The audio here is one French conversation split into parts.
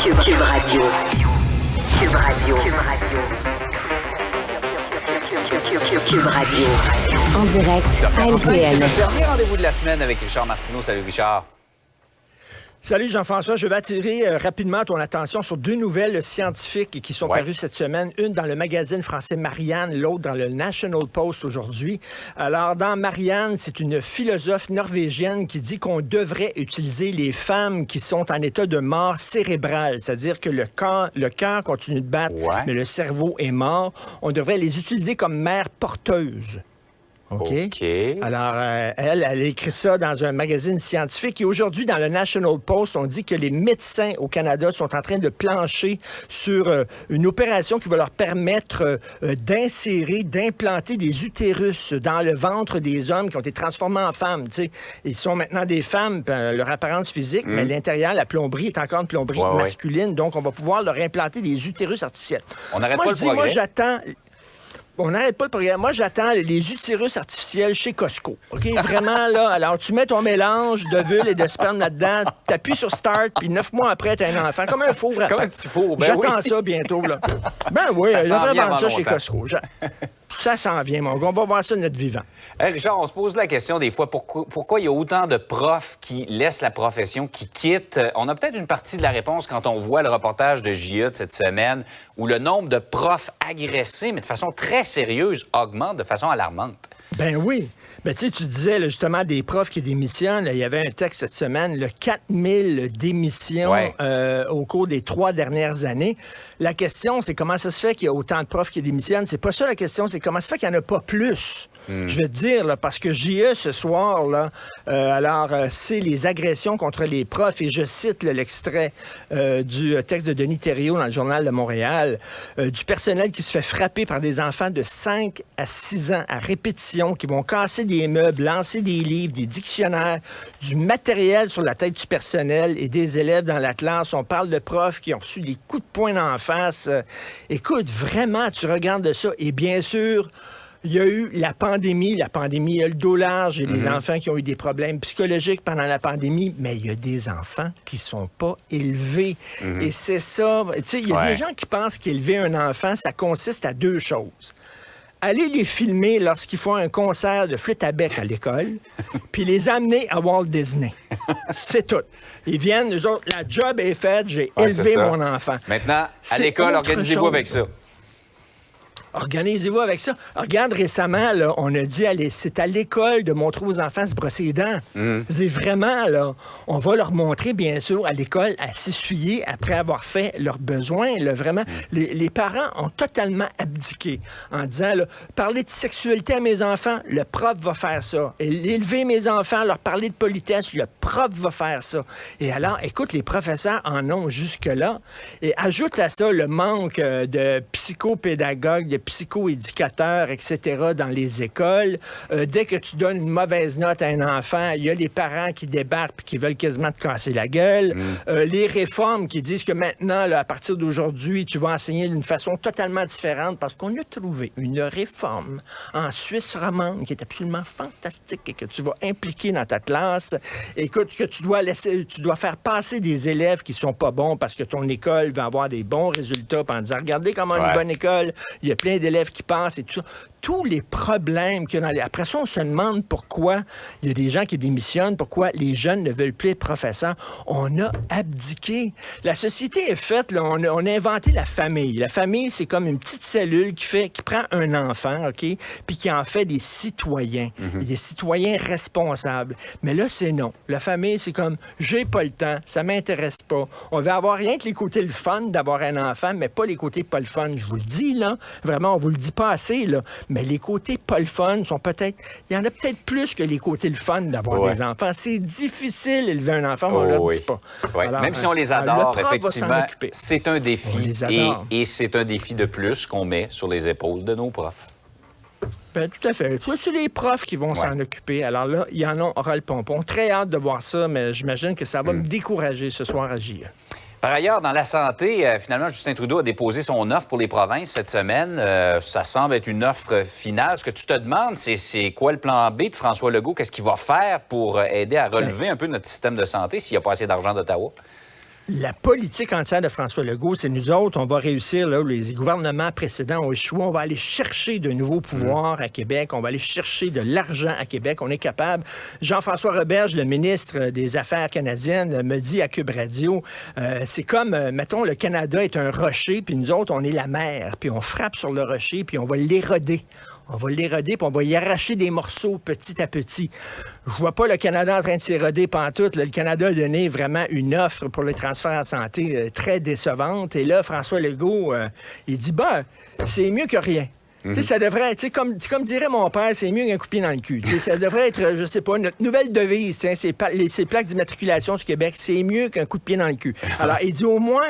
Cube Radio. Cube Radio. Cube Radio. En direct à LCN. C'est notre dernier rendez-vous de la semaine avec Richard Martineau. Salut Richard. Salut Jean-François, je vais attirer rapidement ton attention sur deux nouvelles scientifiques qui sont parues cette semaine. Une dans le magazine français Marianne, l'autre dans le National Post aujourd'hui. Alors, dans Marianne, c'est une philosophe norvégienne qui dit qu'on devrait utiliser les femmes qui sont en état de mort cérébrale, c'est-à-dire que le cœur continue de battre, mais le cerveau est mort. On devrait les utiliser comme mères porteuses. OK. Alors, elle a écrit ça dans un magazine scientifique. Et aujourd'hui, dans le National Post, on dit que les médecins au Canada sont en train de plancher sur une opération qui va leur permettre d'insérer, d'implanter des utérus dans le ventre des hommes qui ont été transformés en femmes. Tu sais, ils sont maintenant des femmes, leur apparence physique, mais l'intérieur, la plomberie est encore une plomberie masculine. Donc, on va pouvoir leur implanter des utérus artificiels. On n'arrête pas le progrès. Moi, j'attends... On n'arrête pas le programme. Moi, j'attends les utérus artificiels chez Costco. OK? Vraiment, là. Alors, tu mets ton mélange de vulve et de sperme là-dedans, t'appuies sur Start, puis 9 mois après, t'as un enfant. Comme un four à Comme un petit four, J'attends ça bientôt, là. Ben oui, on devrait vendre ça chez Costco. Ça s'en vient, mon gars. On va voir ça de notre vivant. Hey Richard, on se pose la question des fois, pourquoi il y a autant de profs qui laissent la profession, qui quittent? On a peut-être une partie de la réponse quand on voit le reportage de JE de cette semaine où le nombre de profs agressés, mais de façon très sérieuse, augmente de façon alarmante. Ben oui. Ben, tu sais, tu disais là, justement des profs qui démissionnent. Il y avait un texte cette semaine, 4000 démissions au cours des 3 dernières années. La question, c'est comment ça se fait qu'il y a autant de profs qui démissionnent? C'est pas ça la question, c'est comment ça se fait qu'il n'y en a pas plus? Je vais te dire, là, parce que JE, ce soir, là, c'est les agressions contre les profs, et je cite l'extrait du texte de Denis Thériault dans le Journal de Montréal, du personnel qui se fait frapper par des enfants de 5 à 6 ans à répétition, qui vont casser des meubles, lancer des livres, des dictionnaires, du matériel sur la tête du personnel et des élèves dans la classe. On parle de profs qui ont reçu des coups de poing en face. Écoute, vraiment, tu regardes ça, et bien sûr... Il y a eu la pandémie, il y a le dos large et les enfants qui ont eu des problèmes psychologiques pendant la pandémie, mais il y a des enfants qui sont pas élevés. Et c'est ça, tu sais, il y a des gens qui pensent qu'élever un enfant, ça consiste à 2 choses. Aller les filmer lorsqu'ils font un concert de flûte à bec à l'école, puis les amener à Walt Disney. C'est tout. Ils viennent, eux autres, la job est faite, j'ai élevé mon enfant. Maintenant, à l'école, organisez-vous avec ça. Organisez-vous avec ça. Regarde, récemment, là, on a dit, c'est à l'école de montrer aux enfants à se brosser les dents. C'est vraiment, là, on va leur montrer, bien sûr, à l'école, à s'essuyer après avoir fait leurs besoins. Là, vraiment, les parents ont totalement abdiqué en disant, là, parler de sexualité à mes enfants, le prof va faire ça. Et élever mes enfants, leur parler de politesse, le prof va faire ça. Et alors, écoute, les professeurs en ont jusque-là. Et ajoute à ça le manque de psychopédagogues, de psychoéducateurs, etc., dans les écoles. Dès que tu donnes une mauvaise note à un enfant, il y a les parents qui débarquent et qui veulent quasiment te casser la gueule. Les réformes qui disent que maintenant, là, à partir d'aujourd'hui, tu vas enseigner d'une façon totalement différente parce qu'on a trouvé une réforme en Suisse romande qui est absolument fantastique et que tu vas impliquer dans ta classe. Écoute, que tu dois faire passer des élèves qui sont pas bons parce que ton école va avoir des bons résultats en disant, regardez comment une bonne école, il y a plein d'élèves qui passent et tout ça. Tous les problèmes qu'il y a dans les... Après ça, on se demande pourquoi il y a des gens qui démissionnent, pourquoi les jeunes ne veulent plus être professeurs. On a abdiqué. La société est faite, là, on a inventé la famille. La famille, c'est comme une petite cellule qui prend un enfant, OK, puis qui en fait des citoyens, des citoyens responsables. Mais là, c'est non. La famille, c'est comme, j'ai pas le temps, ça m'intéresse pas. On veut avoir rien que les côtés le fun d'avoir un enfant, mais pas les côtés pas le fun. Je vous le dis, là. Vraiment, on vous le dit pas assez, là. Mais les côtés pas le fun sont peut-être... Il y en a peut-être plus que les côtés le fun d'avoir des enfants. C'est difficile d'élever un enfant, mais on ne leur dit pas. Alors, même si on les adore, effectivement, c'est un défi. Et c'est un défi de plus qu'on met sur les épaules de nos profs. Ben, tout à fait. C'est les profs qui vont s'en occuper. Alors là, il y en a ras le pompon. Très hâte de voir ça, mais j'imagine que ça va me décourager ce soir à JE. Par ailleurs, dans la santé, finalement, Justin Trudeau a déposé son offre pour les provinces cette semaine. Ça semble être une offre finale. Ce que tu te demandes, c'est quoi le plan B de François Legault? Qu'est-ce qu'il va faire pour aider à relever un peu notre système de santé s'il n'y a pas assez d'argent d'Ottawa? La politique entière de François Legault, c'est nous autres, on va réussir là où les gouvernements précédents ont échoué. On va aller chercher de nouveaux pouvoirs à Québec. On va aller chercher de l'argent à Québec. On est capable. Jean-François Roberge, le ministre des Affaires canadiennes, me dit à Cube Radio, c'est comme, mettons, le Canada est un rocher, puis nous autres, on est la mer, puis on frappe sur le rocher, puis on va l'éroder. On va l'éroder, puis on va y arracher des morceaux petit à petit. Je vois pas le Canada en train de s'éroder pantoute. Là, le Canada a donné vraiment une offre pour le transfert en santé très décevante. Et là, François Legault, il dit, c'est mieux que rien. Tu sais, ça devrait être, comme dirait mon père, c'est mieux qu'un coup de pied dans le cul. Tu sais, ça devrait être, je sais pas, notre nouvelle devise, ces plaques d'immatriculation du Québec, c'est mieux qu'un coup de pied dans le cul. Alors, il dit au moins,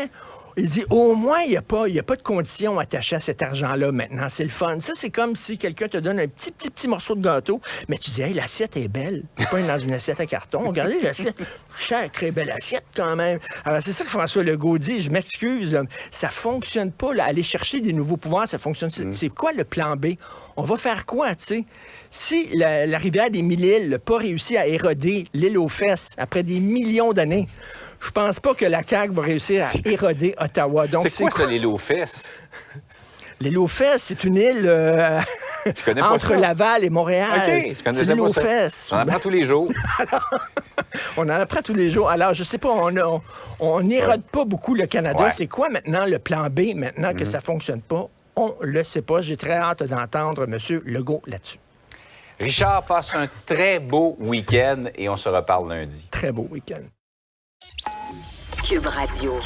il n'y a pas de conditions attachées à cet argent-là maintenant. C'est le fun. Ça, c'est comme si quelqu'un te donne un petit morceau de gâteau, mais tu dis, hey, l'assiette est belle. C'est pas dans une assiette à carton. Regardez l'assiette. Très belle assiette quand même. Alors, c'est ça que François Legault dit. Je m'excuse, là. Ça fonctionne pas, là. Aller chercher des nouveaux pouvoirs, ça fonctionne. C'est quoi le plan B? On va faire quoi, tu sais? Si la rivière des Mille-Îles n'a pas réussi à éroder l'île aux fesses après des millions d'années, je pense pas que la CAQ va réussir à éroder Ottawa. Donc, c'est quoi ça, l'île aux fesses? L'île aux fesses, c'est une île entre Laval et Montréal. OK, je connaissais pas ça. Fesses. On en apprend tous les jours. On en apprend tous les jours. Alors, je sais pas, on n'érode pas beaucoup le Canada. Ouais. C'est quoi maintenant le plan B, maintenant que ça fonctionne pas? On le sait pas. J'ai très hâte d'entendre M. Legault là-dessus. Richard, passe un très beau week-end et on se reparle lundi. Très beau week-end. Cube Radio.